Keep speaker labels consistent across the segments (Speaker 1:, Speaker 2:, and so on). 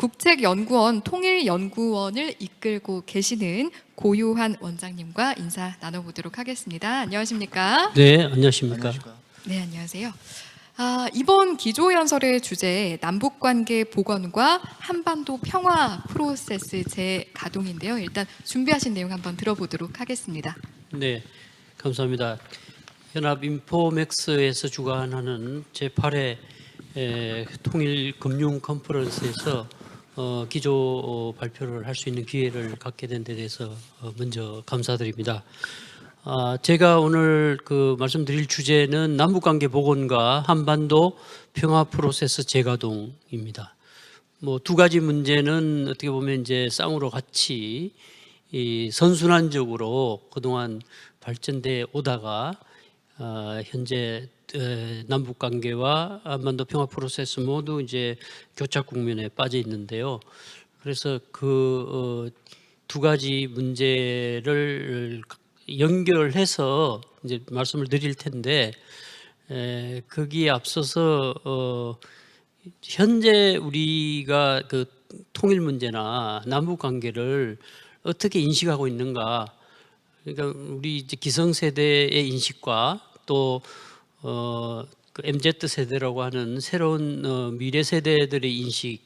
Speaker 1: 국책연구원 통일연구원을 이끌고 계시는 고요한 원장님과 인사 나눠보도록 하겠습니다. 안녕하십니까?
Speaker 2: 네, 안녕하십니까?
Speaker 1: 네, 안녕하세요. 이번 기조연설의 주제 남북관계 복원과 한반도 평화 프로세스 재가동인데요. 일단 준비하신 내용 한번 들어보도록 하겠습니다.
Speaker 2: 네, 감사합니다. 연합인포맥스에서 주관하는 제8회 통일금융 컨퍼런스에서 기조 발표를 할 수 있는 기회를 갖게 된 데 대해서 먼저 감사드립니다. 제가 오늘 말씀드릴 주제는 남북관계 복원과 한반도 평화 프로세스 재가동입니다. 두 가지 문제는 어떻게 보면 이제 쌍으로 같이 선순환적으로 그동안 발전돼 오다가 현재 남북 관계와 한반도 평화 프로세스 모두 이제 교착 국면에 빠져 있는데요. 그래서 두 가지 문제를 연결해서 이제 말씀을 드릴 텐데, 거기에 앞서서 현재 우리가 통일 문제나 남북 관계를 어떻게 인식하고 있는가? 그러니까 우리 이제 기성세대의 인식과 또 MZ 세대라고 하는 새로운 미래 세대들의 인식,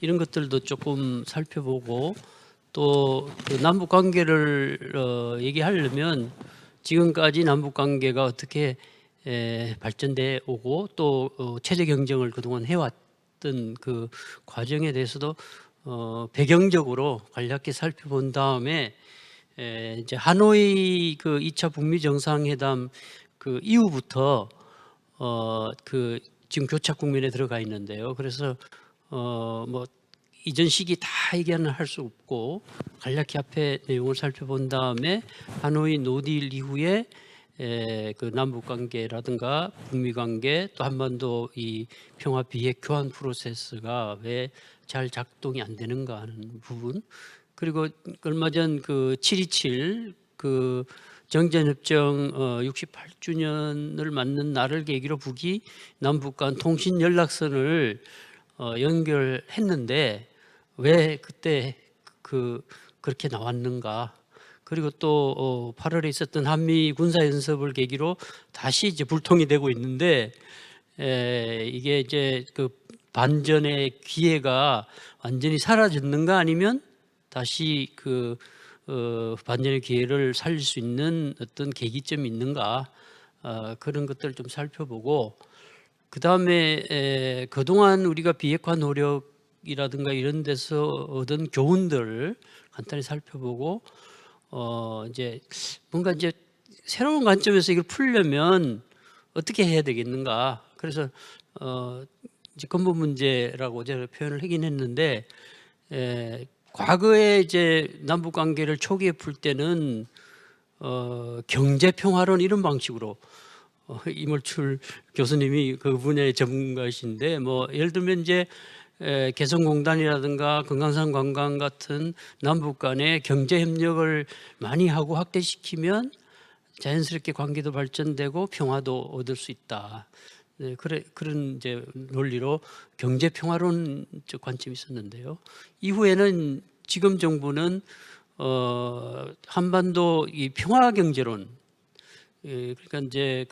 Speaker 2: 이런 것들도 조금 살펴보고, 또 남북 관계를 얘기하려면 지금까지 남북 관계가 어떻게 발전돼 오고 또 체제 경쟁을 그동안 해왔던 그 과정에 대해서도 배경적으로 간략히 살펴본 다음에 이제 하노이 2차 북미 정상회담 이후부터 지금 교착 국면에 들어가 있는데요. 그래서 이전 시기 다 얘기는 할 수 없고 간략히 앞에 내용을 살펴본 다음에 하노이 노딜 이후에 남북 관계라든가 북미 관계 또 한반도 이 평화 비핵 교환 프로세스가 왜 잘 작동이 안 되는가 하는 부분, 그리고 얼마 전 7.27 정전협정 68주년을 맞는 날을 계기로 북이 남북 간 통신 연락선을 연결했는데 왜 그때 그렇게 나왔는가? 그리고 또 8월에 있었던 한미 군사 연습을 계기로 다시 이제 불통이 되고 있는데, 이게 이제 반전의 기회가 완전히 사라졌는가, 아니면 다시 반전의 기회를 살릴 수 있는 어떤 계기점이 있는가, 그런 것들을 좀 살펴보고, 그 다음에 그동안 우리가 비핵화 노력이라든가 이런 데서 얻은 교훈들을 간단히 살펴보고, 이제 뭔가 이제 새로운 관점에서 이걸 풀려면 어떻게 해야 되겠는가. 그래서 이제 근본 문제라고 제가 표현을 하긴 했는데, 과거에 이제 남북 관계를 초기에 풀 때는 경제 평화론 이런 방식으로 이몰출 교수님이 그 분야의 전문가이신데, 예를 들면 이제 개성공단이라든가 금강산 관광 같은 남북 간의 경제 협력을 많이 하고 확대시키면 자연스럽게 관계도 발전되고 평화도 얻을 수 있다. 네, 그런 이제 논리로 경제 평화론적 관점이 있었는데요. 이후에는 지금 정부는 한반도 이 평화 경제론, 그러니까 이제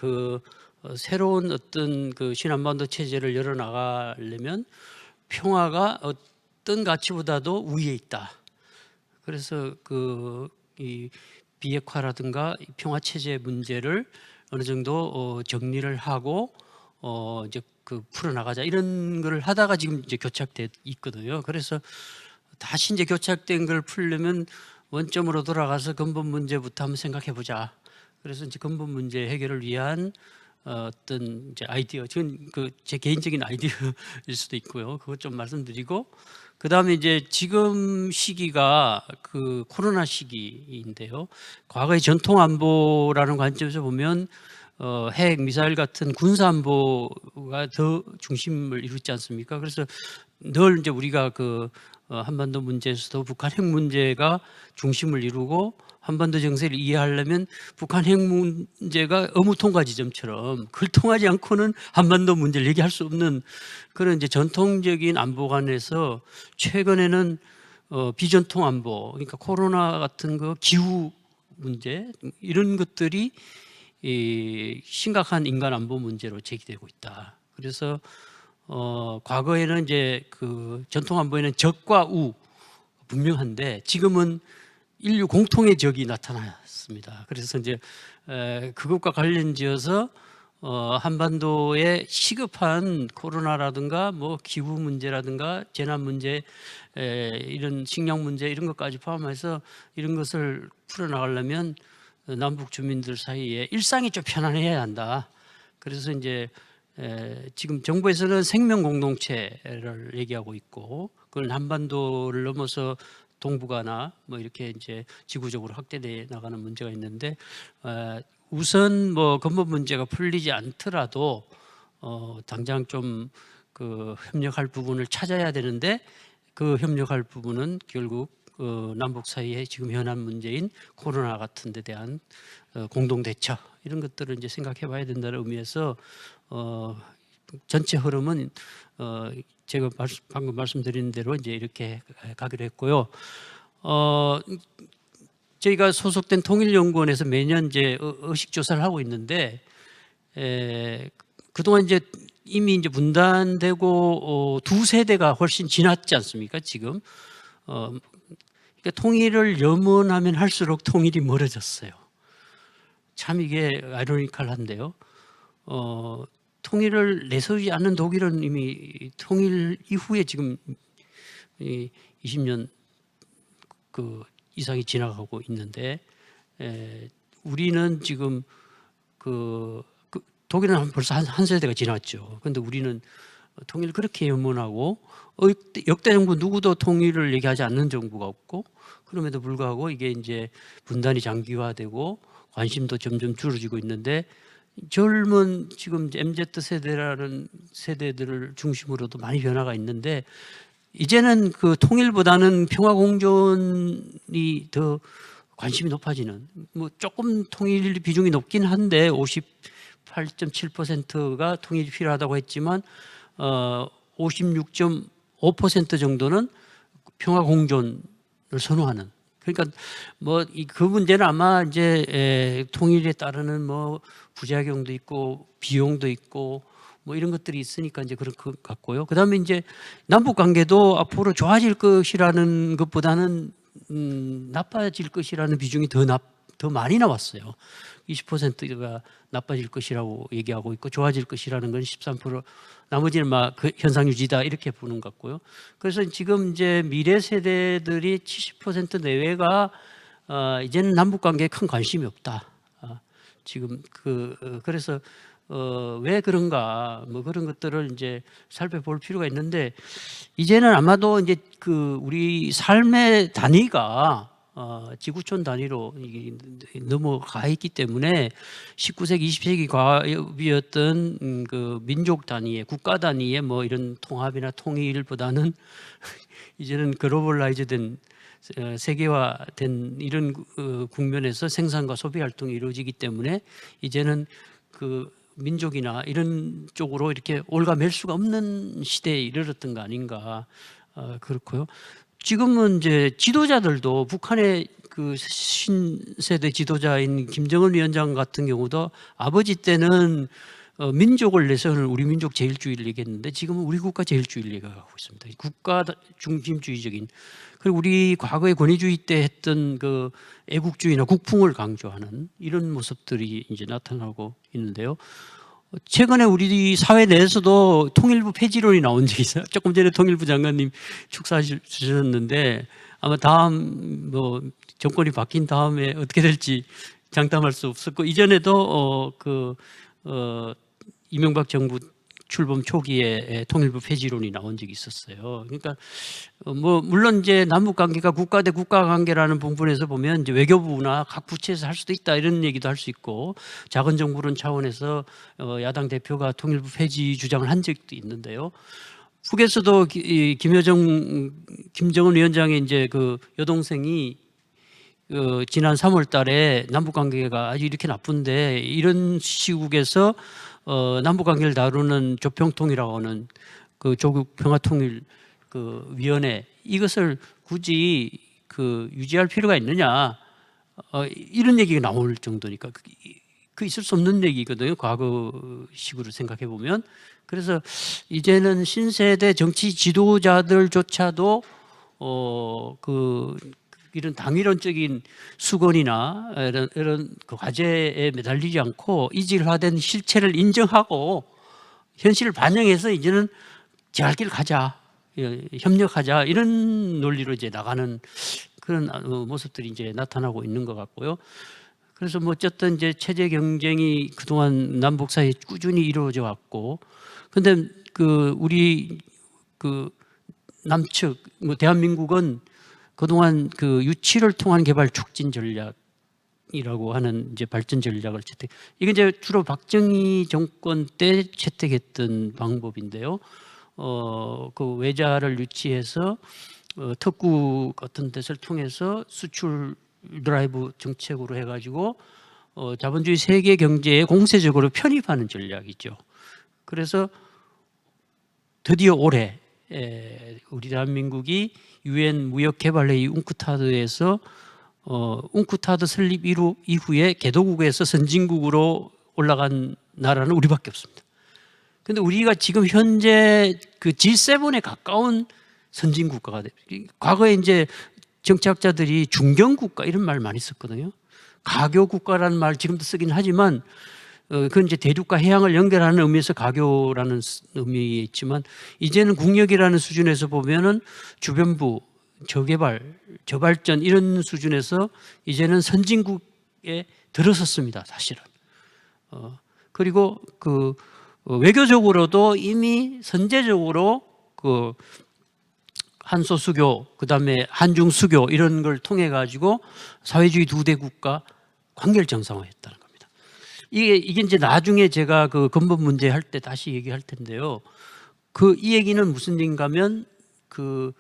Speaker 2: 새로운 어떤 신한반도 체제를 열어 나가려면 평화가 어떤 가치보다도 우위에 있다. 그래서 이 비핵화라든가 평화 체제 문제를 어느 정도 정리를 하고 이제 풀어나가자, 이런 걸 하다가 지금 이제 교착돼 있거든요. 그래서 다시 이제 교착된 걸 풀려면 원점으로 돌아가서 근본 문제부터 한번 생각해 보자. 그래서 이제 근본 문제 해결을 위한 어떤 이제 아이디어, 지금 제 개인적인 아이디어일 수도 있고요. 그것 좀 말씀드리고, 그 다음에 이제 지금 시기가 코로나 시기인데요. 과거의 전통 안보라는 관점에서 보면 핵 미사일 같은 군사 안보가 더 중심을 이루지 않습니까? 그래서 늘 이제 우리가 한반도 문제에서도 북한 핵 문제가 중심을 이루고 한반도 정세를 이해하려면 북한 핵 문제가 의무통과 지점처럼 그걸 통하지 않고는 한반도 문제를 얘기할 수 없는 그런 이제 전통적인 안보관에서 최근에는 비전통 안보, 그러니까 코로나 같은 거 기후 문제 이런 것들이 이 심각한 인간 안보 문제로 제기되고 있다. 그래서 과거에는 이제 그 전통 안보에는 적과 우 분명한데 지금은 인류 공통의 적이 나타났습니다. 그래서 이제 그것과 관련지어서 한반도의 시급한 코로나라든가 뭐 기후 문제라든가 재난 문제, 이런 식량 문제 이런 것까지 포함해서 이런 것을 풀어나가려면 남북 주민들 사이에 일상이 좀 편안해야 한다. 그래서 이제 지금 정부에서는 생명 공동체를 얘기하고 있고 그걸 한반도를 넘어서 동북아나 뭐 이렇게 이제 지구적으로 확대돼 나가는 문제가 있는데 우선 뭐 근본 문제가 풀리지 않더라도 당장 좀 그 협력할 부분을 찾아야 되는데 그 협력할 부분은 결국 남북 사이에 지금 현안 문제인 코로나 같은 데 대한 공동 대처 이런 것들을 이제 생각해 봐야 된다는 의미에서 전체 흐름은 제가 방금 말씀드린 대로 이제 이렇게 가기로 했고요. 저희가 소속된 통일연구원에서 매년 이제 의식 조사를 하고 있는데 그동안 이제 이미 이제 분단되고 두 세대가 훨씬 지났지 않습니까? 지금 그러니까 통일을 염원하면 할수록 통일이 멀어졌어요. 참 이게 아이러니컬한데요. 통일을 내세우지 않는 독일은 이미 통일 이후에 지금 20년 그 이상이 지나가고 있는데 우리는 지금 독일은 벌써 한 세대가 지났죠. 그런데 우리는 통일을 그렇게 염원하고 역대 정부 누구도 통일을 얘기하지 않는 정부가 없고 그럼에도 불구하고 이게 이제 분단이 장기화되고 관심도 점점 줄어지고 있는데 젊은 지금 MZ 세대라는 세대들을 중심으로도 많이 변화가 있는데 이제는 그 통일보다는 평화 공존이 더 관심이 높아지는 뭐 조금 통일 비중이 높긴 한데 58.7%가 통일이 필요하다고 했지만 56.5% 정도는 평화 공존을 선호하는 그러니까 뭐 그 문제는 아마 이제 통일에 따르는 뭐 부작용도 있고 비용도 있고 뭐 이런 것들이 있으니까 이제 그럴 것 같고요. 그다음에 이제 남북 관계도 앞으로 좋아질 것이라는 것보다는 나빠질 것이라는 비중이 더 많이 나왔어요. 20%가 나빠질 것이라고 얘기하고 있고 좋아질 것이라는 건 13%, 나머지는 막 그 현상 유지다 이렇게 보는 것 같고요. 그래서 지금 이제 미래 세대들이 70% 내외가 이제는 남북 관계에 큰 관심이 없다. 지금 그래서 왜 그런가 뭐 그런 것들을 이제 살펴볼 필요가 있는데 이제는 아마도 이제 그 우리 삶의 단위가 지구촌 단위로 넘어가 있기 때문에 19세기, 20세기 과업이었던 그 민족 단위의 국가 단위의 뭐 이런 통합이나 통일보다는 이제는 글로벌라이즈된 세계화된 이런 국면에서 생산과 소비 활동이 이루어지기 때문에 이제는 그 민족이나 이런 쪽으로 이렇게 올가맬 수가 없는 시대에 이르렀던 거 아닌가 그렇고요. 지금은 이제 지도자들도 북한의 그 신세대 지도자인 김정은 위원장 같은 경우도 아버지 때는 민족을 내세우는 우리 민족 제일주의를 얘기했는데 지금은 우리 국가 제일주의를 얘기하고 있습니다. 국가 중심주의적인 그리고 우리 과거의 권위주의 때 했던 그 애국주의나 국풍을 강조하는 이런 모습들이 이제 나타나고 있는데요. 최근에 우리 사회 내에서도 통일부 폐지론이 나온 적이 있어요. 조금 전에 통일부 장관님 축사하셨는데 아마 다음 뭐 정권이 바뀐 다음에 어떻게 될지 장담할 수 없었고 이전에도 이명박 정부 출범 초기에 통일부 폐지론이 나온 적이 있었어요. 그러니까 뭐 물론 이제 남북 관계가 국가 대 국가 관계라는 부분에서 보면 이제 외교부나 각 부처에서 할 수도 있다 이런 얘기도 할 수 있고 작은 정부론 차원에서 야당 대표가 통일부 폐지 주장을 한 적도 있는데요. 북에서도 김정은 위원장의 이제 그 여동생이 지난 3월 달에 남북 관계가 아주 이렇게 나쁜데 이런 시국에서 남북 관계를 다루는 조평통이라고 하는 그 조국 평화통일 그 위원회 이것을 굳이 그 유지할 필요가 있느냐 이런 얘기가 나올 정도니까 그 있을 수 없는 얘기거든요. 과거식으로 생각해 보면. 그래서 이제는 신세대 정치 지도자들조차도 이런 당위론적인 수건이나 이런 그 과제에 매달리지 않고 이질화된 실체를 인정하고 현실을 반영해서 이제는 제 할 길 가자, 협력하자 이런 논리로 이제 나가는 그런 모습들이 이제 나타나고 있는 것 같고요. 그래서 뭐 어쨌든 이제 체제 경쟁이 그동안 남북 사이에 꾸준히 이루어져 왔고, 근데 우리 남측 뭐 대한민국은 그동안 유치를 통한 개발 촉진 전략이라고 하는 이제 발전 전략을 채택. 이게 이제 주로 박정희 정권 때 채택했던 방법인데요. 그 외자를 유치해서 특구 같은 데를 통해서 수출 드라이브 정책으로 해가지고 자본주의 세계 경제에 공세적으로 편입하는 전략이죠. 그래서 드디어 올해 우리 대한민국이 유엔 무역개발회의 웅크타드에서 웅크타드 설립 이후에 개도국에서 선진국으로 올라간 나라는 우리밖에 없습니다. 그런데 우리가 지금 현재 그 G7에 가까운 선진국가가 돼. 과거에 이제 정치학자들이 중견국가 이런 말 많이 썼거든요. 가교국가라는 말 지금도 쓰긴 하지만 그건 이제 대륙과 해양을 연결하는 의미에서 가교라는 의미에 있지만 이제는 국력이라는 수준에서 보면은 주변부, 저개발, 저발전 이런 수준에서 이제는 선진국에 들어섰습니다. 사실은. 그리고 외교적으로도 이미 선제적으로 한소 수교, 그다음에 한중 수교 이런 걸 통해 가지고 사회주의 두 대국가 관계를 정상화했다는 겁니다. 이게 이제 나중에 제가 그 근본 문제 할 때 다시 얘기할 텐데요. 이 얘기는 무슨 얘기인가면 그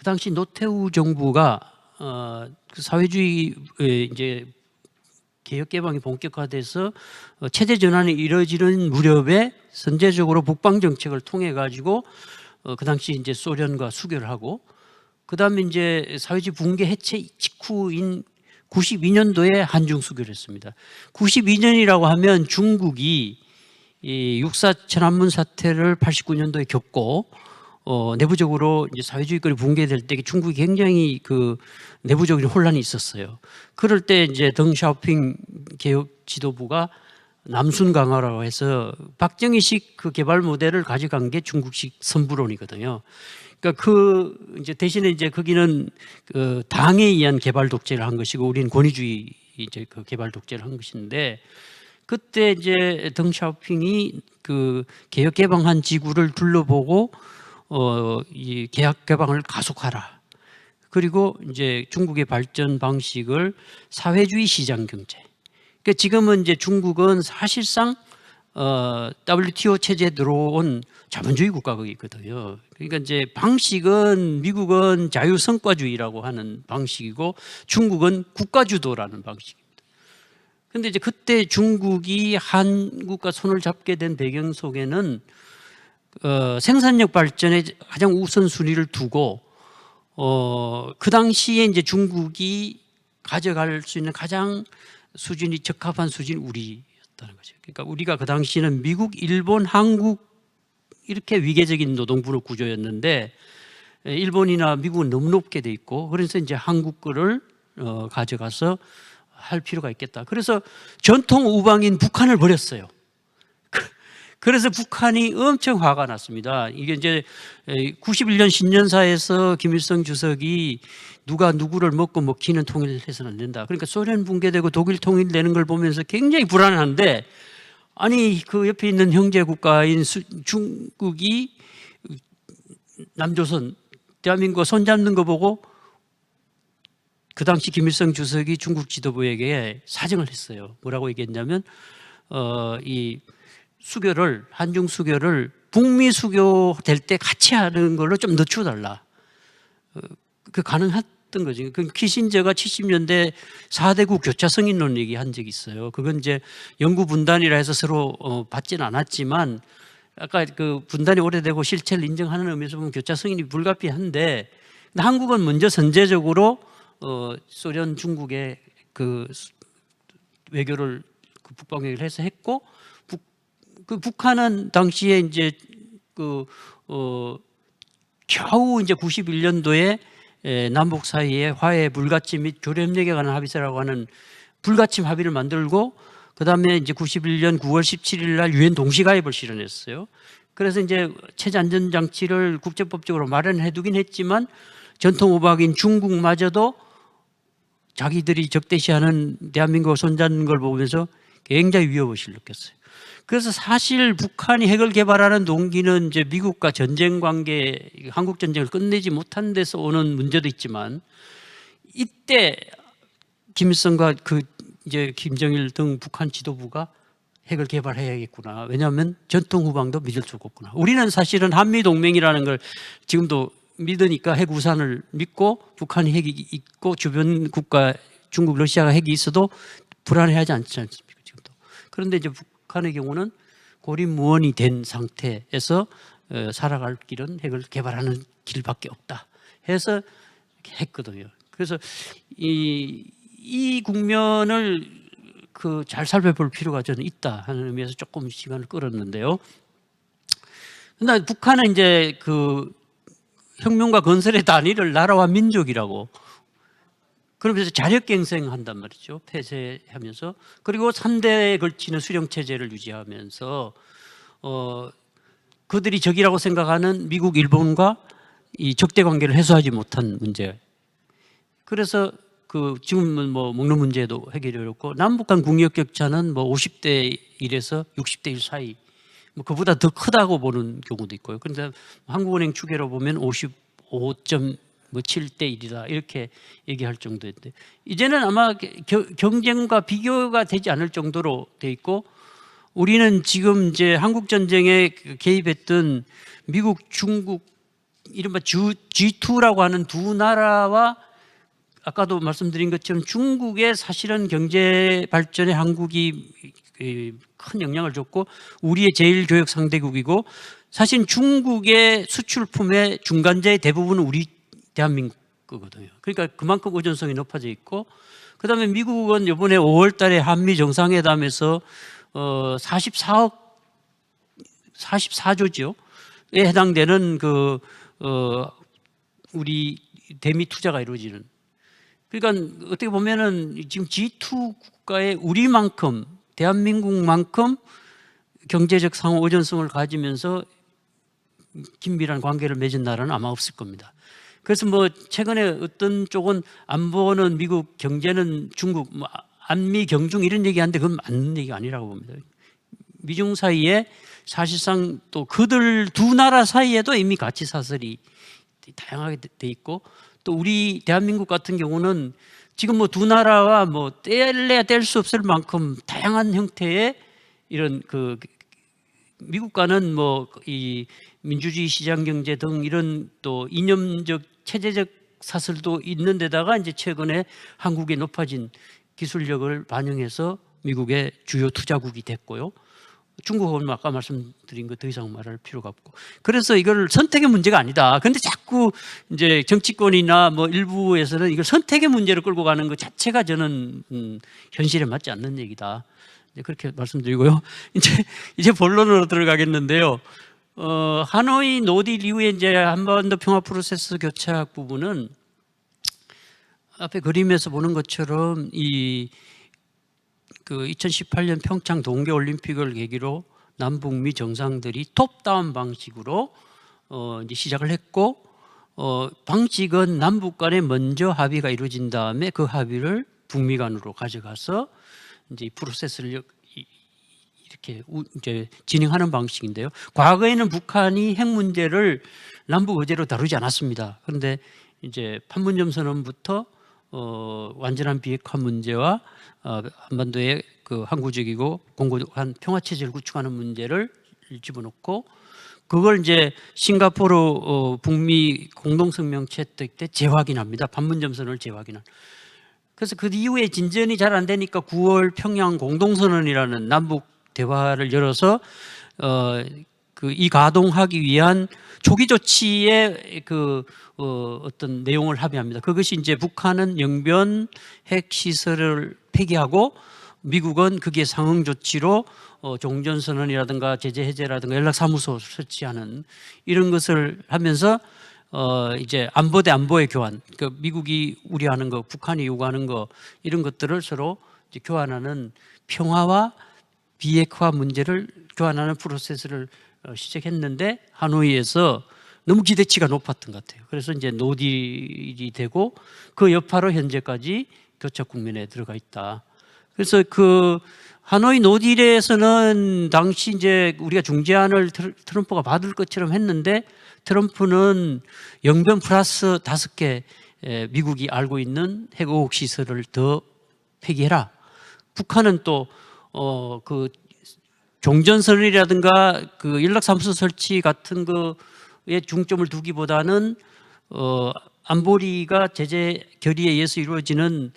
Speaker 2: 당시 노태우 정부가 사회주의 이제 개혁 개방이 본격화돼서 체제 전환이 이루어지는 무렵에 선제적으로 북방 정책을 통해 가지고 그 당시 이제 소련과 수교를 하고 그다음에 이제 사회주의 붕괴 해체 직후인 92년도에 한중 수교를 했습니다. 92년이라고 하면 중국이 이 육사 천안문 사태를 89년도에 겪고 내부적으로 이제 사회주의권이 붕괴될 때 중국이 굉장히 내부적인 혼란이 있었어요. 그럴 때 이제 덩샤오핑 개혁 지도부가 남순 강화라고 해서 박정희식 그 개발 모델을 가져간 게 중국식 선부론이거든요. 그러니까 이제 대신에 이제 거기는 당에 의한 개발 독재를 한 것이고 우리는 권위주의 이제 개발 독재를 한 것인데 그때 이제 덩샤오핑이 개혁 개방한 지구를 둘러보고 이 개혁 개방을 가속하라. 그리고 이제 중국의 발전 방식을 사회주의 시장 경제. 그러니까 지금은 이제 중국은 사실상 WTO 체제에 들어온 자본주의 국가가 있거든요. 그러니까 이제 방식은 미국은 자유성과주의라고 하는 방식이고 중국은 국가주도라는 방식입니다. 그런데 이제 그때 중국이 한국과 손을 잡게 된 배경 속에는 생산력 발전에 가장 우선순위를 두고 그 당시에 이제 중국이 가져갈 수 있는 가장 수준이 적합한 수준이 우리였다는 거죠. 그러니까 우리가 그 당시에는 미국, 일본, 한국 이렇게 위계적인 노동부로 구조였는데 일본이나 미국은 너무 높게 돼 있고 그래서 이제 한국 거를 가져가서 할 필요가 있겠다. 그래서 전통 우방인 북한을 버렸어요. 그래서 북한이 엄청 화가 났습니다. 이게 이제 91년 신년사에서 김일성 주석이 누가 누구를 먹고 먹히는 통일을 해서는 안 된다. 그러니까 소련 붕괴되고 독일 통일되는 걸 보면서 굉장히 불안한데 아니 그 옆에 있는 형제 국가인 중국이 남조선 대한민국과 손잡는 거 보고 그 당시 김일성 주석이 중국 지도부에게 사정을 했어요. 뭐라고 얘기했냐면 이 수교를 한중 수교를 북미 수교 될 때 같이 하는 걸로 좀 늦춰달라. 그 가능했던 거죠. 그 키신저가 70년대 4대국 교차 승인론 얘기한 적이 있어요. 그건 이제 영구 분단이라 해서 서로 받지는 않았지만 아까 그 분단이 오래되고 실체를 인정하는 의미에서 보면 교차 승인이 불가피한데 한국은 먼저 선제적으로 소련, 중국의 그 외교를 그 북방외교를 해서 했고 북한은 당시에 이제 겨우 이제 91년도에 남북 사이에 화해 불가침 및 교류협력에 관한 합의서라고 하는 불가침 합의를 만들고 그다음에 이제 91년 9월 17일 날 유엔 동시가입을 실현했어요. 그래서 이제 체제 안전 장치를 국제법적으로 마련해 두긴 했지만 전통 우박인 중국마저도 자기들이 적대시하는 대한민국을 손잡는 걸 보면서 굉장히 위협의식을 느꼈어요. 그래서 사실 북한이 핵을 개발하는 동기는 이제 미국과 전쟁 관계, 한국 전쟁을 끝내지 못한 데서 오는 문제도 있지만 이때 김일성과 그 이제 김정일 등 북한 지도부가 핵을 개발해야겠구나. 왜냐하면 전통 후방도 믿을 수 없구나. 우리는 사실은 한미 동맹이라는 걸 지금도 믿으니까 핵 우산을 믿고 북한이 핵이 있고 주변 국가 중국, 러시아가 핵이 있어도 불안해하지 않지 않습니까? 지금도. 그런데 이제 북한의 경우는 고립무원이 된 상태에서 살아갈 길은 핵을 개발하는 길밖에 없다 해서 했거든요. 그래서 이 국면을 잘 살펴볼 필요가 저는 있다 하는 의미에서 조금 시간을 끌었는데요. 근데 북한은 이제 그 혁명과 건설의 단위를 나라와 민족이라고 그러면서 자력갱생한단 말이죠. 폐쇄하면서. 그리고 3대에 걸치는 수령체제를 유지하면서 그들이 적이라고 생각하는 미국, 일본과 이 적대관계를 해소하지 못한 문제. 그래서 지금은 뭐 먹는 문제도 해결이 어렵고 남북 간 국력 격차는 뭐 50대 1에서 60대 1 사이 뭐 그보다 더 크다고 보는 경우도 있고요. 그런데 한국은행 추계로 보면 55.7대 1이다 이렇게 얘기할 정도인데 이제는 아마 경쟁과 비교가 되지 않을 정도로 돼 있고 우리는 지금 이제 한국 전쟁에 개입했던 미국, 중국 이른바 G2라고 하는 두 나라와 아까도 말씀드린 것처럼 중국의 사실은 경제 발전에 한국이 큰 영향을 줬고 우리의 제일 교역 상대국이고 사실 중국의 수출품의 중간재의 대부분은 우리 대한민국 거거든요. 그러니까 그만큼 의존성이 높아져 있고 그다음에 미국은 이번에 5월 달에 한미 정상회담에서 44조에 해당되는 우리 대미 투자가 이루어지는 그러니까 어떻게 보면은 지금 G2 국가의 우리만큼 대한민국만큼 경제적 상호 의존성을 가지면서 긴밀한 관계를 맺은 나라는 아마 없을 겁니다. 그래서 뭐 최근에 어떤 쪽은 안보는 미국, 경제는 중국, 뭐 안미 경중 이런 얘기하는데 그건 맞는 얘기가 아니라고 봅니다. 미중 사이에 사실상 또 그들 두 나라 사이에도 이미 가치 사슬이 다양하게 돼 있고 또 우리 대한민국 같은 경우는 지금 뭐 두 나라와 뭐 뗄래야 뗄 수 없을 만큼 다양한 형태의 이런 미국과는 뭐 이 민주주의 시장 경제 등 이런 또 이념적 체제적 사슬도 있는 데다가 이제 최근에 한국의 높아진 기술력을 반영해서 미국의 주요 투자국이 됐고요. 중국은 아까 말씀드린 거 더 이상 말할 필요가 없고 그래서 이걸 선택의 문제가 아니다. 그런데 자꾸 이제 정치권이나 뭐 일부에서는 이걸 선택의 문제로 끌고 가는 것 자체가 저는 현실에 맞지 않는 얘기다. 그렇게 말씀드리고요. 이제 본론으로 들어가겠는데요. 하노이 노딜 이후에 이제 한반도 평화 프로세스 교착 부분은 앞에 그림에서 보는 것처럼 2018년 평창 동계올림픽을 계기로 남북미 정상들이 톱다운 방식으로 이제 시작을 했고 방식은 남북 간에 먼저 합의가 이루어진 다음에 그 합의를 북미 간으로 가져가서 이제 이 프로세스를 이렇게 이제 진행하는 방식인데요. 과거에는 북한이 핵 문제를 남북 의제로 다루지 않았습니다. 그런데 이제 판문점 선언부터 완전한 비핵화 문제와 한반도의 그 항구적이고 공고한 평화 체제를 구축하는 문제를 집어넣고 그걸 이제 싱가포르 북미 공동성명 채택 때 재확인합니다. 판문점선언을 재확인한. 그래서 그 이후에 진전이 잘 안 되니까 9월 평양 공동선언이라는 남북 대화를 열어서 이 가동하기 위한 초기 조치의 어떤 내용을 합의합니다. 그것이 이제 북한은 영변 핵 시설을 폐기하고 미국은 그게 상응 조치로 종전선언이라든가 제재 해제라든가 연락사무소 설치하는 이런 것을 하면서 이제 안보 대 안보의 교환, 그 미국이 우려하는 거, 북한이 요구하는 거 이런 것들을 서로 이제 교환하는 평화와 비핵화 문제를 교환하는 프로세스를 시작했는데 하노이에서 너무 기대치가 높았던 것 같아요. 그래서 이제 노딜이 되고 그 여파로 현재까지 교착 국면에 들어가 있다. 그래서 그 하노이 노딜에서는 당시 이제 우리가 중재안을 트럼프가 받을 것처럼 했는데 트럼프는 영변 플러스 5개 미국이 알고 있는 핵 의혹 시설을 더 폐기해라. 북한은 또 그 종전선언이라든가 그 연락사무소 설치 같은 거에 중점을 두기보다는 안보리가 제재 결의에 의해서 이루어지는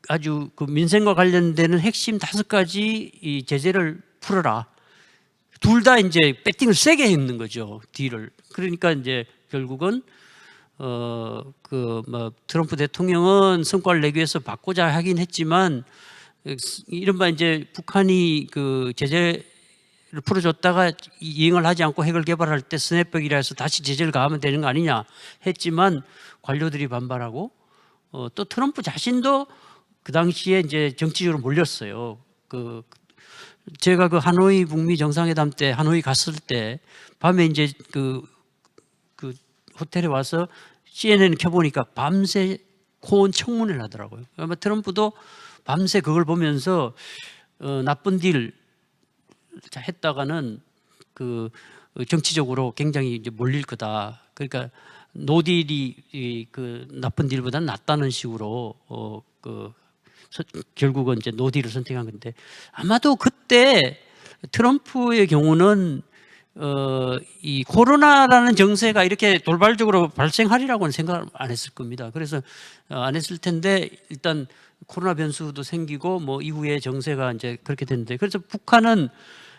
Speaker 2: 아주 그 민생과 관련되는 핵심 5가지 이 제재를 풀어라. 둘 다 이제 배팅을 세게 했는 거죠, 딜을. 그러니까 이제 결국은 트럼프 대통령은 성과를 내기 위해서 바꾸자 하긴 했지만 이른바 이제 북한이 그 제재를 풀어줬다가 이행을 하지 않고 핵을 개발할 때 스냅백이라 해서 다시 제재를 가하면 되는 거 아니냐 했지만 관료들이 반발하고 또 트럼프 자신도 그 당시에 이제 정치적으로 몰렸어요. 제가 그 하노이 북미 정상회담 때 하노이 갔을 때 밤에 이제 그 호텔에 와서 CNN 켜보니까 밤새 코온 청문회를 하더라고요. 아마 트럼프도 밤새 그걸 보면서 나쁜 딜 했다가는 그 정치적으로 굉장히 이제 몰릴 거다. 그러니까 노딜이 그 나쁜 딜보다는 낫다는 식으로 결국은 이제 노딜을 선택한 건데 아마도 그때 트럼프의 경우는 이 코로나라는 정세가 이렇게 돌발적으로 발생하리라고는 생각 안 했을 겁니다. 그래서 안 했을 텐데 일단 코로나 변수도 생기고 뭐 이후에 정세가 이제 그렇게 됐는데 그래서 북한은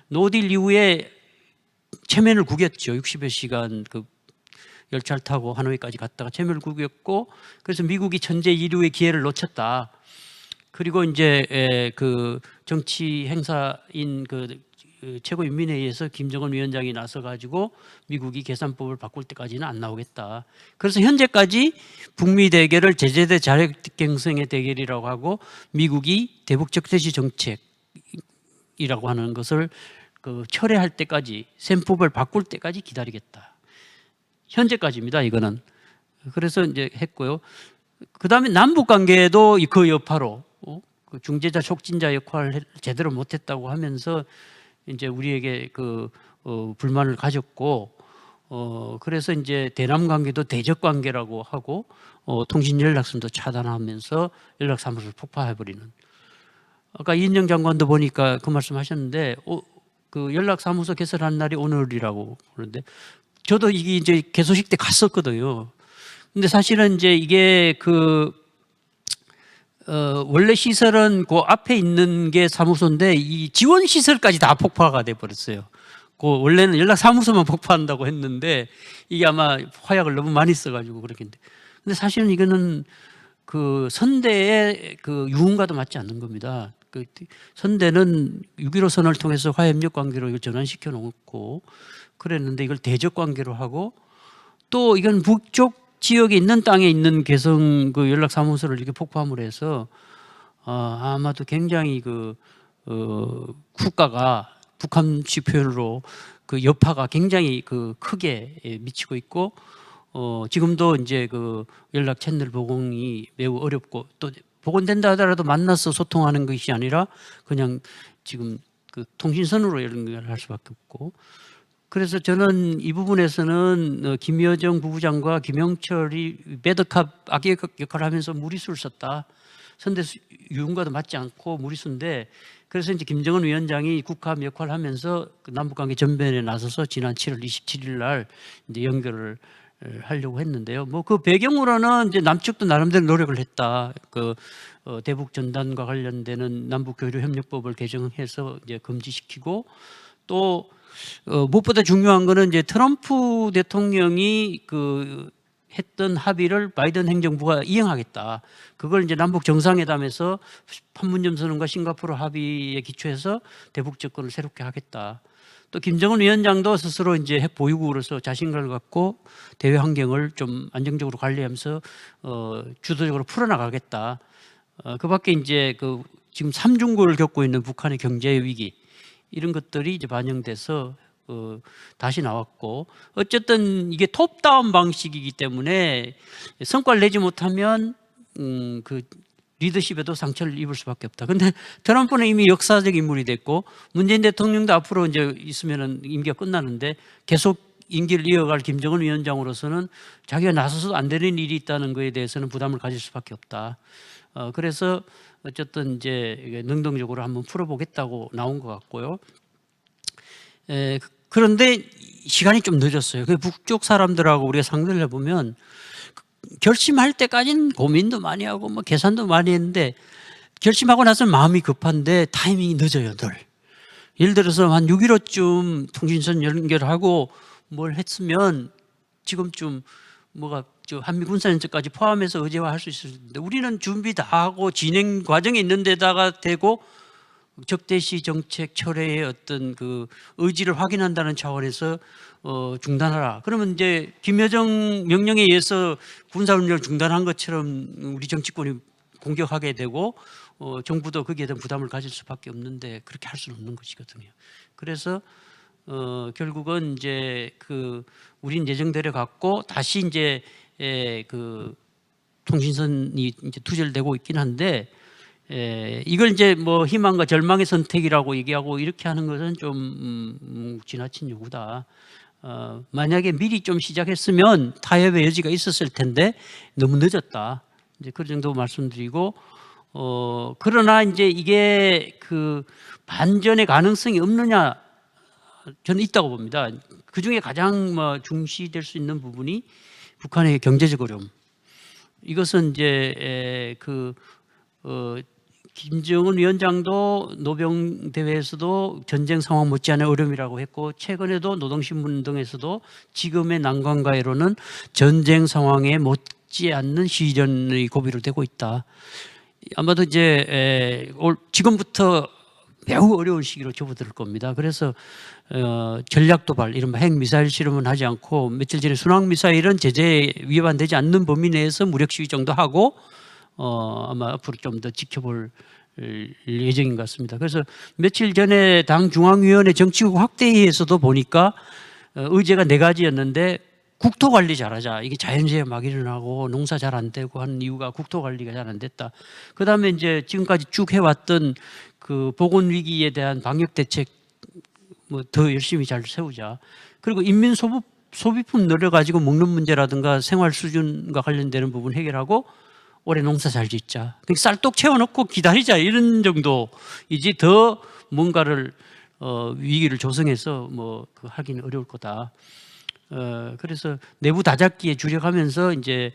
Speaker 2: 노딜 이후에 체면을 구겼죠. 60여 시간 그 열차를 타고 하노이까지 갔다가 체면을 구겼고 그래서 미국이 천재 이루의 기회를 놓쳤다. 그리고 이제 그 정치 행사인 그 최고인민회의에서 김정은 위원장이 나서 가지고 미국이 계산법을 바꿀 때까지는 안 나오겠다. 그래서 현재까지 북미 대결을 제재 대 자력경성의 대결이라고 하고 미국이 대북 적대시 정책이라고 하는 것을 그 철회할 때까지 셈법을 바꿀 때까지 기다리겠다. 현재까지입니다. 이거는. 그래서 이제 했고요. 그다음에 남북 관계도 그 여파로 그 중재자 촉진자 역할을 제대로 못했다고 하면서 이제 우리에게 그 불만을 가졌고 그래서 이제 대남 관계도 대적 관계라고 하고 통신 연락선도 차단하면서 연락사무소를 폭파해버리는. 아까 이인영 장관도 보니까 그 말씀하셨는데 그 연락사무소 개설한 날이 오늘이라고 그러는데 저도 이게 이제 개소식 때 갔었거든요. 근데 사실은 이제 이게 원래 시설은 그 앞에 있는 게 사무소인데 이 지원 시설까지 다 폭파가 돼 버렸어요. 그 원래는 연락 사무소만 폭파한다고 했는데 이게 아마 화약을 너무 많이 써가지고 그렇겠는데. 근데 사실은 이거는 그 선대의 그 유흥과도 맞지 않는 겁니다. 그 선대는 6.15 선언을 통해서 화해협력 관계로 이걸 전환시켜 놓고 그랬는데 이걸 대적 관계로 하고 또 이건 북쪽 지역에 있는 땅에 있는 개성 그 연락 사무소를 이렇게 폭파함으로 해서 아마도 굉장히 국가가 북한식 표현으로 그 여파가 굉장히 크게 미치고 있고 지금도 이제 그 연락 채널 복원이 매우 어렵고 또 복원된다 하더라도 만나서 소통하는 것이 아니라 그냥 지금 그 통신선으로 연결을 할 수밖에 없고 그래서 저는 이 부분에서는 김여정 부부장과 김영철이 매드캅 악의 역할을 하면서 무리수를 썼다. 선대 유흥과도 맞지 않고 무리수인데 그래서 이제 김정은 위원장이 국함 역할을 하면서 그 남북관계 전면에 나서서 지난 7월 27일 날 이제 연결을 하려고 했는데요. 뭐 그 배경으로는 이제 남측도 나름대로 노력을 했다. 대북 전단과 관련되는 남북 교류 협력법을 개정해서 이제 금지시키고 또 무엇보다 중요한 거는 이제 트럼프 대통령이 했던 합의를 바이든 행정부가 이행하겠다. 그걸 이제 남북 정상회담에서 판문점 선언과 싱가포르 합의에 기초해서 대북 접근을 새롭게 하겠다. 또 김정은 위원장도 스스로 이제 핵 보유국으로서 자신감을 갖고 대외 환경을 좀 안정적으로 관리하면서 주도적으로 풀어나가겠다. 그밖에 이제 지금 삼중고를 겪고 있는 북한의 경제 위기 이런 것들이 이제 반영돼서 다시 나왔고 어쨌든 이게 톱다운 방식이기 때문에 성과를 내지 못하면 그 리더십에도 상처를 입을 수밖에 없다. 근데 트럼프는 이미 역사적 인물이 됐고 문재인 대통령도 앞으로 이제 있으면은 임기가 끝나는데 계속 임기를 이어갈 김정은 위원장으로서는 자기가 나서서도 안 되는 일이 있다는 거에 대해서는 부담을 가질 수밖에 없다. 그래서 어쨌든 이제 이게 능동적으로 한번 풀어보겠다고 나온 것 같고요. 그런데 시간이 좀 늦었어요. 그 북쪽 사람들하고 우리가 상대를 해보면 결심할 때까지는 고민도 많이 하고 뭐 계산도 많이 했는데 결심하고 나서 마음이 급한데 타이밍이 늦어요, 늘. 예를 들어서 한 6.15쯤 통신선 연결하고 뭘 했으면 지금쯤 뭐가 한미 군사연습까지 포함해서 의제화할 수 있을 텐데 우리는 준비 다 하고 진행 과정에 있는 데다가 대고 적대시 정책 철회의 어떤 그 의지를 확인한다는 차원에서 중단하라. 그러면 이제 김여정 명령에 의해서 군사훈련을 중단한 것처럼 우리 정치권이 공격하게 되고 정부도 거기에 대한 부담을 가질 수밖에 없는데 그렇게 할 수는 없는 것이거든요. 그래서 결국은 이제 우린 예정대로 갔고 다시 이제 통신선이 이제 투절되고 있긴 한데 이걸 이제 뭐 희망과 절망의 선택이라고 얘기하고 이렇게 하는 것은 좀 지나친 요구다. 만약에 미리 좀 시작했으면 타협의 여지가 있었을 텐데 너무 늦었다. 이제 그 정도 말씀드리고 그러나 이제 이게 반전의 가능성이 없느냐 저는 있다고 봅니다. 그 중에 가장 중시될 수 있는 부분이 북한의 경제적 어려움. 이것은 이제 김정은 위원장도 노병 대회에서도 전쟁 상황 못지않은 어려움이라고 했고 최근에도 노동신문 등에서도 지금의 난관가에로는 전쟁 상황에 못지않는 시련의 고비로 되고 있다. 아마도 이제 지금부터 매우 어려운 시기로 접어들 겁니다. 그래서 전략 도발, 이른바 핵 미사일 실험은 하지 않고 며칠 전에 순항 미사일은 제재에 위반되지 않는 범위 내에서 무력 시위 정도 하고 아마 앞으로 좀 더 지켜볼 예정인 것 같습니다. 그래서 며칠 전에 당 중앙위원회 정치국 확대회에서도 보니까 의제가 4가지였는데 국토 관리 잘하자. 이게 자연재해 막 일어나고 농사 잘 안 되고 하는 이유가 국토 관리가 잘 안 됐다. 그 다음에 이제 지금까지 쭉 해왔던 보건 위기에 대한 방역 대책 더 열심히 잘 세우자. 그리고 인민 소비품 늘려가지고 먹는 문제라든가 생활 수준과 관련되는 부분 해결하고 올해 농사 잘 짓자. 쌀떡 채워놓고 기다리자 이런 정도이지 더 뭔가를 위기를 조성해서 하기는 어려울 거다. 그래서 내부 다잡기에 주력하면서 이제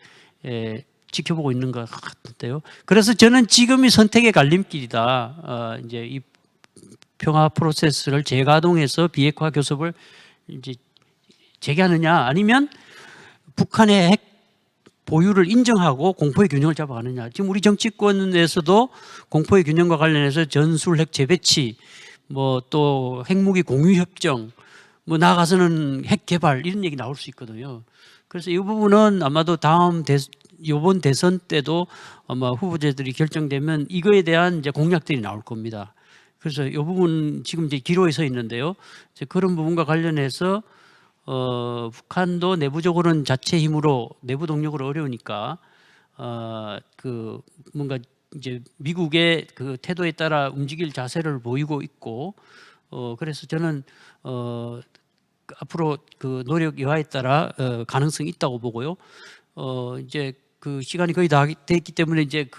Speaker 2: 지켜보고 있는 것 같은데요. 그래서 저는 지금이 선택의 갈림길이다. 이제 이 평화 프로세스를 재가동해서 비핵화 교섭을 이제 재개하느냐 아니면 북한의 핵 보유를 인정하고 공포의 균형을 잡아가느냐. 지금 우리 정치권에서도 공포의 균형과 관련해서 전술 핵 재배치, 또 핵무기 공유 협정, 나아가서는 핵 개발 이런 얘기 나올 수 있거든요. 그래서 이 부분은 아마도 이번 대선 때도 아마 후보자들이 결정되면 이거에 대한 이제 공약들이 나올 겁니다. 그래서 이 부분 지금 이제 기로에 서 있는데요. 이제 그런 부분과 관련해서 북한도 내부적으로는 자체 힘으로 내부 동력으로 어려우니까 뭔가 이제 미국의 태도에 따라 움직일 자세를 보이고 있고 그래서 저는 앞으로 노력 여하에 따라 가능성이 있다고 보고요. 이제 시간이 거의 다 됐기 때문에 이제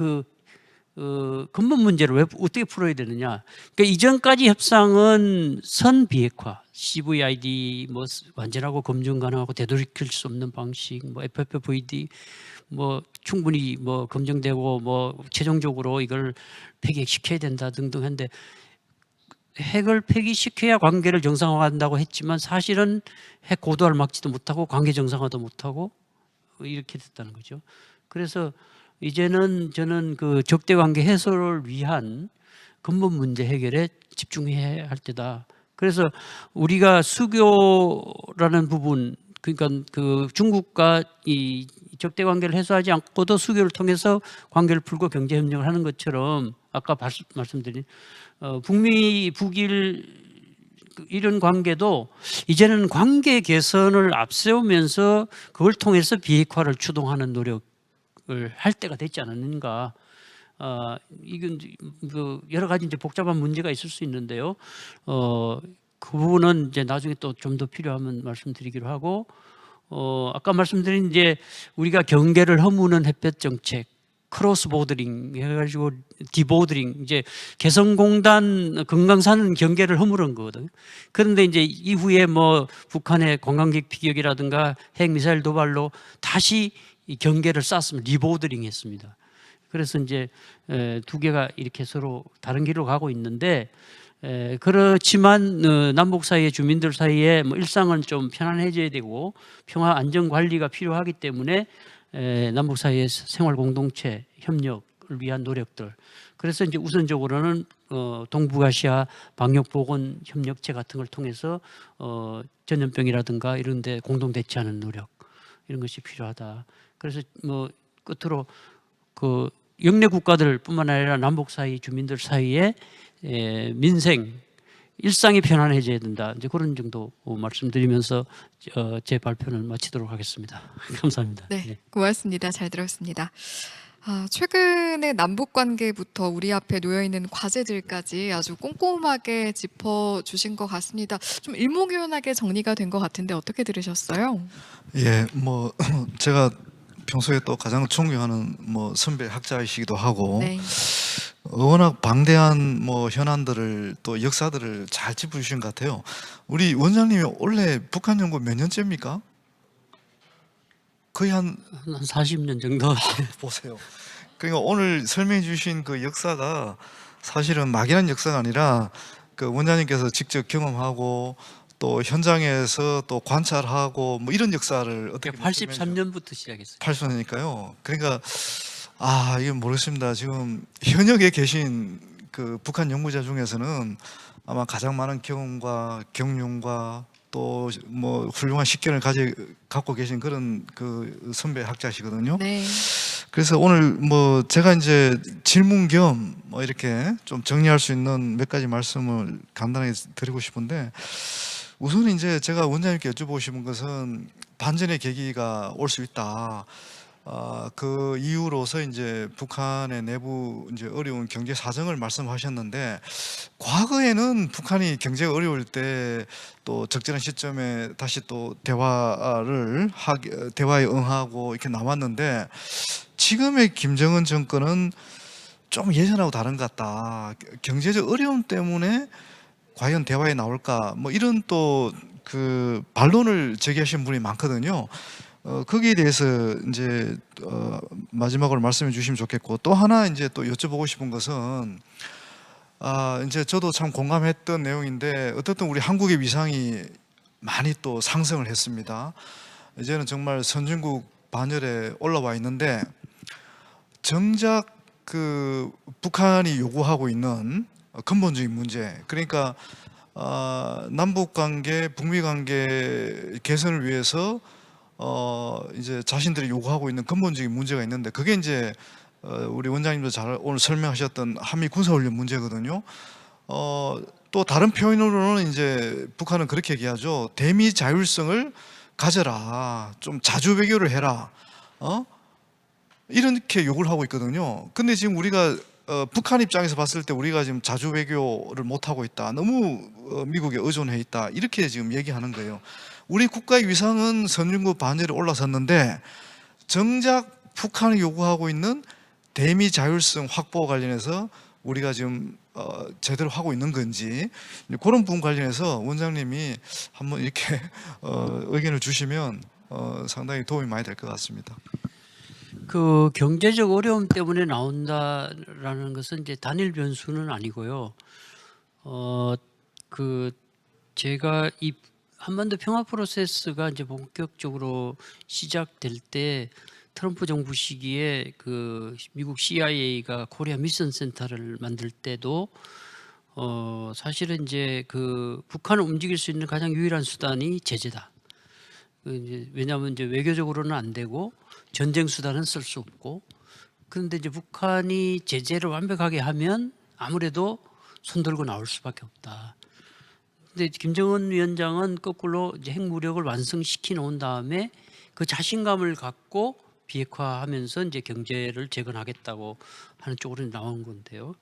Speaker 2: 근본 문제를 왜 어떻게 풀어야 되느냐? 그러니까 이전까지 협상은 선 비핵화, CVID 뭐 완전하고 검증 가능하고 되돌이킬 수 없는 방식, 뭐 FFVD 뭐 충분히 뭐 검증되고 뭐 최종적으로 이걸 폐기시켜야 된다 등등 했는데 핵을 폐기시켜야 관계를 정상화한다고 했지만 사실은 핵 고도화를 막지도 못하고 관계 정상화도 못하고 이렇게 됐다는 거죠. 그래서 이제는 저는 그 적대 관계 해소를 위한 근본 문제 해결에 집중해야 할 때다. 그래서 우리가 수교라는 부분, 그러니까 그 중국과 이 적대 관계를 해소하지 않고도 수교를 통해서 관계를 풀고 경제 협력을 하는 것처럼 아까 말씀드린 북미 북일 이런 관계도 이제는 관계 개선을 앞세우면서 그걸 통해서 비핵화를 추동하는 노력을 할 때가 됐지 않았는가. 이건 그 여러 가지 이제 복잡한 문제가 있을 수 있는데요. 그 부분은 이제 나중에 또 좀 더 필요하면 말씀드리기로 하고, 아까 말씀드린 이제 우리가 경계를 허무는 햇볕 정책, 크로스 보더링 해가지고 디보더링, 이제 개성공단 금강산 경계를 허무른 거거든요. 그런데 이제 이후에 뭐 북한의 관광객 피격이라든가 핵 미사일 도발로 다시 이 경계를 쌓았으면 리보더링 했습니다. 그래서 이제 두 개가 이렇게 서로 다른 길로 가고 있는데, 그렇지만 남북 사이의 주민들 사이에 뭐 일상은 좀 편안해져야 되고 평화 안정 관리가 필요하기 때문에 남북 사이의 생활 공동체 협력을 위한 노력들. 그래서 이제 우선적으로는 동북아시아 방역 보건 협력체 같은 걸 통해서 전염병이라든가 이런 데 공동 대처하는 노력, 이런 것이 필요하다. 그래서 뭐 끝으로 그 영내 국가들뿐만 아니라 남북 사이 주민들 사이에 민생 일상이 편안해져야 된다. 이제 그런 정도 말씀드리면서 제 발표는 마치도록 하겠습니다. 감사합니다.
Speaker 1: 네, 고맙습니다. 잘 들었습니다. 최근에 남북 관계부터 우리 앞에 놓여 있는 과제들까지 아주 꼼꼼하게 짚어주신 것 같습니다. 좀 일목요연하게 정리가 된 것 같은데 어떻게 들으셨어요?
Speaker 3: 예, 뭐 제가 평소에 또 가장 존경하는 뭐 선배 학자이시기도 하고
Speaker 1: 네.
Speaker 3: 워낙 방대한 뭐 현안들을 또 역사들을 잘 짚어주신 것 같아요. 우리 원장님이 원래 북한 연구 몇 년째입니까? 거의 한
Speaker 2: 40년 정도.
Speaker 3: 보세요. 그러니까 오늘 설명해 주신 그 역사가 사실은 막연한 역사가 아니라 그 원장님께서 직접 경험하고 또 현장에서 또 관찰하고 뭐 이런 역사를 어떻게
Speaker 2: 83년부터 시작했어요.
Speaker 3: 80년이니까요. 그러니까 이건 모르겠습니다. 지금 현역에 계신 그 북한 연구자 중에서는 아마 가장 많은 경험과 경륜과 또 뭐 훌륭한 식견을 갖고 계신 그런 그 선배 학자시거든요.
Speaker 1: 네.
Speaker 3: 그래서 오늘 뭐 제가 이제 질문 겸 뭐 이렇게 좀 정리할 수 있는 몇 가지 말씀을 간단하게 드리고 싶은데, 우선 이제 제가 원장님께 여쭤보고 싶은 것은 반전의 계기가 올 수 있다. 그 이유로서 이제 북한의 내부 이제 어려운 경제 사정을 말씀하셨는데, 과거에는 북한이 경제가 어려울 때 또 적절한 시점에 다시 또 대화에 응하고 이렇게 나왔는데, 지금의 김정은 정권은 좀 예전하고 다른 것 같다. 경제적 어려움 때문에 과연 대화에 나올까? 뭐 이런 또 그 반론을 제기하신 분이 많거든요. 거기에 대해서 이제 마지막으로 말씀해 주시면 좋겠고, 또 하나 이제 또 여쭤보고 싶은 것은 이제 저도 참 공감했던 내용인데, 어떻든 우리 한국의 위상이 많이 또 상승을 했습니다. 이제는 정말 선진국 반열에 올라와 있는데, 정작 그 북한이 요구하고 있는 근본적인 문제, 그러니까 남북 관계, 북미 관계 개선을 위해서 이제 자신들이 요구하고 있는 근본적인 문제가 있는데, 그게 이제 우리 원장님도 잘 오늘 설명하셨던 한미 군사훈련 문제거든요. 또 다른 표현으로는 이제 북한은 그렇게 얘기하죠. 대미 자율성을 가져라, 좀 자주 외교를 해라, 이렇게 요구를 하고 있거든요. 근데 지금 우리가 북한 입장에서 봤을 때 우리가 지금 자주 외교를 못 하고 있다, 너무 미국에 의존해 있다, 이렇게 지금 얘기하는 거예요. 우리 국가의 위상은 선진국 반열에 올라섰는데 정작 북한이 요구하고 있는 대미 자율성 확보 관련해서 우리가 지금 제대로 하고 있는 건지 그런 부분 관련해서 원장님이 한번 이렇게 의견을 주시면 상당히 도움이 많이 될 것 같습니다.
Speaker 2: 그 경제적 어려움 때문에 나온다라는 것은 이제 단일 변수는 아니고요. 그 제가 이 한반도 평화 프로세스가 이제 본격적으로 시작될 때 트럼프 정부 시기에 그 미국 CIA가 코리아 미션 센터를 만들 때도 사실은 이제 그 북한을 움직일 수 있는 가장 유일한 수단이 제재다. 왜냐하면 이제 외교적으로는 안 되고 전쟁 수단은 쓸 수 없고, 그런데 이제 북한이 제재를 완벽하게 하면 아무래도 손들고 나올 수밖에 없다. 근데 김정은 위원장은 거꾸로 이제 핵무력을 완성시켜 놓은 다음에 그 자신감을 갖고 비핵화하면서 이제 경제를 재건하겠다고 하는 쪽으로 나온 건데요.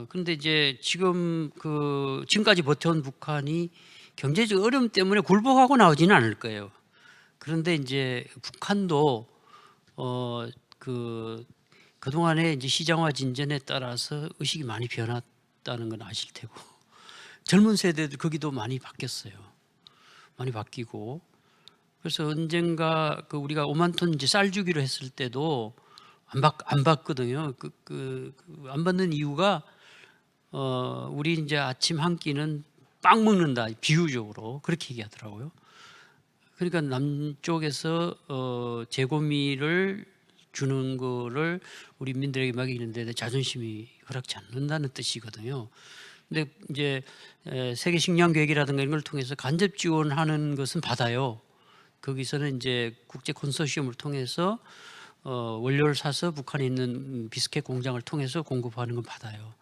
Speaker 2: 그런데 이제 지금까지 버텨온 북한이 경제적 어려움 때문에 굴복하고 나오지는 않을 거예요. 그런데 이제 북한도 그동안에 이제 시장화 진전에 따라서 의식이 많이 변했다는 건 아실 테고, 젊은 세대도 거기도 많이 바뀌었어요. 많이 바뀌고, 그래서 언젠가 우리가 5만 톤 이제 쌀 주기로 했을 때도 안 받거든요. 안 받는 이유가 우리 이제 아침 한 끼는 빵 먹는다, 비유적으로 그렇게 얘기하더라고요. 그러니까 남쪽에서 재고미를 주는 거를 우리 민들에게 먹이는데 자존심이 허락지 않는다는 뜻이거든요. 근데 이제 세계 식량 계획이라든가 이런 걸 통해서 간접 지원하는 것은 받아요. 거기서는 이제 국제 컨소시엄을 통해서 원료를 사서 북한에 있는 비스켓 공장을 통해서 공급하는 건 받아요.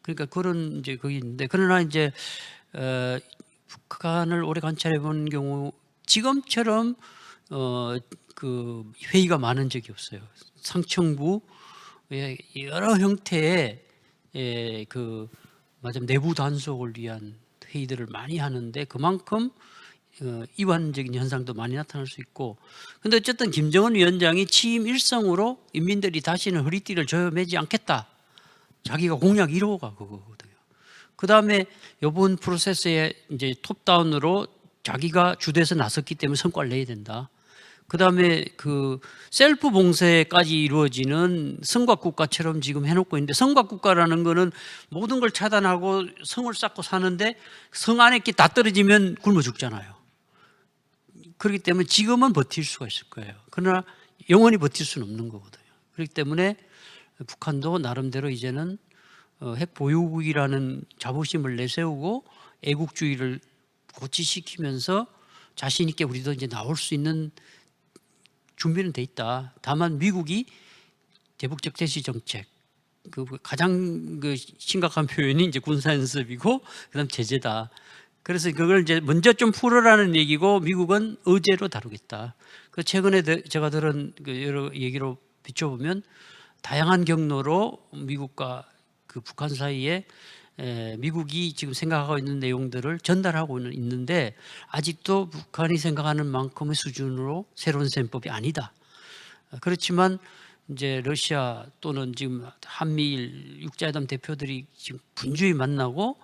Speaker 2: 그러니까 그런 이제 거기 있는데, 그러나 이제 북한을 오래 관찰해 본 경우 지금처럼 그 회의가 많은 적이 없어요. 상층부 여러 형태의 맞아 내부 단속을 위한 회의들을 많이 하는데 그만큼 이완적인 현상도 많이 나타날 수 있고, 근데 어쨌든 김정은 위원장이 취임 일성으로 인민들이 다시는 허리띠를 조여매지 않겠다, 자기가 공약 1호가 그거거든요. 그 다음에 이번 프로세스에 이제 톱다운으로 자기가 주도해서 나섰기 때문에 성과를 내야 된다. 그 다음에 그 셀프 봉쇄까지 이루어지는 성곽국가처럼 지금 해놓고 있는데, 성곽국가라는 거는 모든 걸 차단하고 성을 쌓고 사는데 성 안에 게 다 떨어지면 굶어 죽잖아요. 그렇기 때문에 지금은 버틸 수가 있을 거예요. 그러나 영원히 버틸 수는 없는 거거든요. 그렇기 때문에 북한도 나름대로 이제는 핵 보유국이라는 자부심을 내세우고 애국주의를 고취시키면서 자신 있게 우리도 이제 나올 수 있는 준비는 돼 있다. 다만 미국이 대북적 대시 정책, 가장 심각한 표현이 이제 군사연습이고 그다음 제재다. 그래서 그걸 이제 먼저 좀 풀어라는 얘기고, 미국은 의제로 다루겠다. 최근에 제가 들은 여러 얘기로 비춰보면 다양한 경로로 미국과 북한 사이에 미국이 지금 생각하고 있는 내용들을 전달하고 있는데, 아직도 북한이 생각하는 만큼의 수준으로 새로운 셈법이 아니다. 그렇지만 이제 러시아 또는 지금 한미일 육자회담 대표들이 지금 분주히 만나고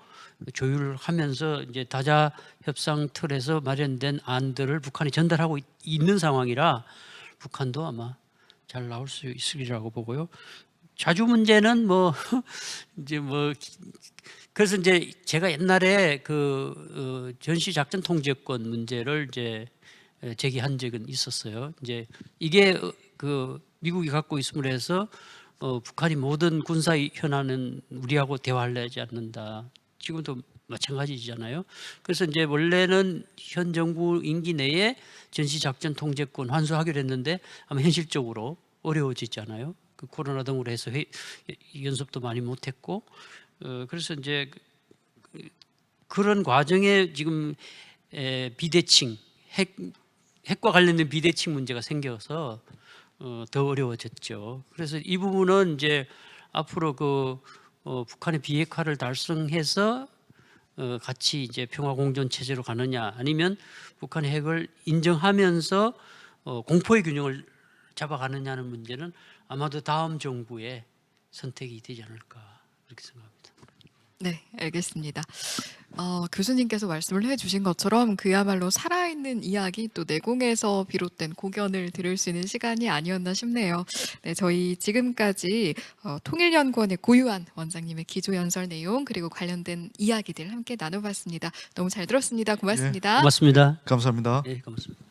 Speaker 2: 조율을 하면서 이제 다자 협상 틀에서 마련된 안들을 북한이 전달하고 있는 상황이라 북한도 아마 잘 나올 수 있으리라고 보고요. 자주 문제는 그래서 이제 제가 옛날에 전시 작전 통제권 문제를 이제 제기한 적은 있었어요. 이제 이게 미국이 갖고 있음으로 해서 북한이 모든 군사 현안은 우리하고 대화를 하지 않는다. 지금도 마찬가지잖아요. 그래서 이제 원래는 현 정부 임기 내에 전시 작전 통제권 환수하기로 했는데 아마 현실적으로 어려워지잖아요. 코로나 등으로 해서 연습도 많이 못했고, 그래서 이제 그런 과정에 지금 비대칭, 핵과 관련된 비대칭 문제가 생겨서 더 어려워졌죠. 그래서 이 부분은 이제 앞으로 북한의 비핵화를 달성해서 같이 이제 평화 공존 체제로 가느냐, 아니면 북한의 핵을 인정하면서 공포의 균형을 잡아가느냐는 문제는 아마도 다음 정부의 선택이 되지 않을까 그렇게 생각합니다.
Speaker 1: 네, 알겠습니다. 교수님께서 말씀을 해주신 것처럼 그야말로 살아있는 이야기 또 내공에서 비롯된 고견을 들을 수 있는 시간이 아니었나 싶네요. 네, 저희 지금까지 통일연구원의 고유한 원장님의 기조연설 내용 그리고 관련된 이야기들 함께 나눠봤습니다. 너무 잘 들었습니다. 고맙습니다.
Speaker 2: 고맙습니다.
Speaker 3: 감사합니다.
Speaker 2: 네, 고맙습니다.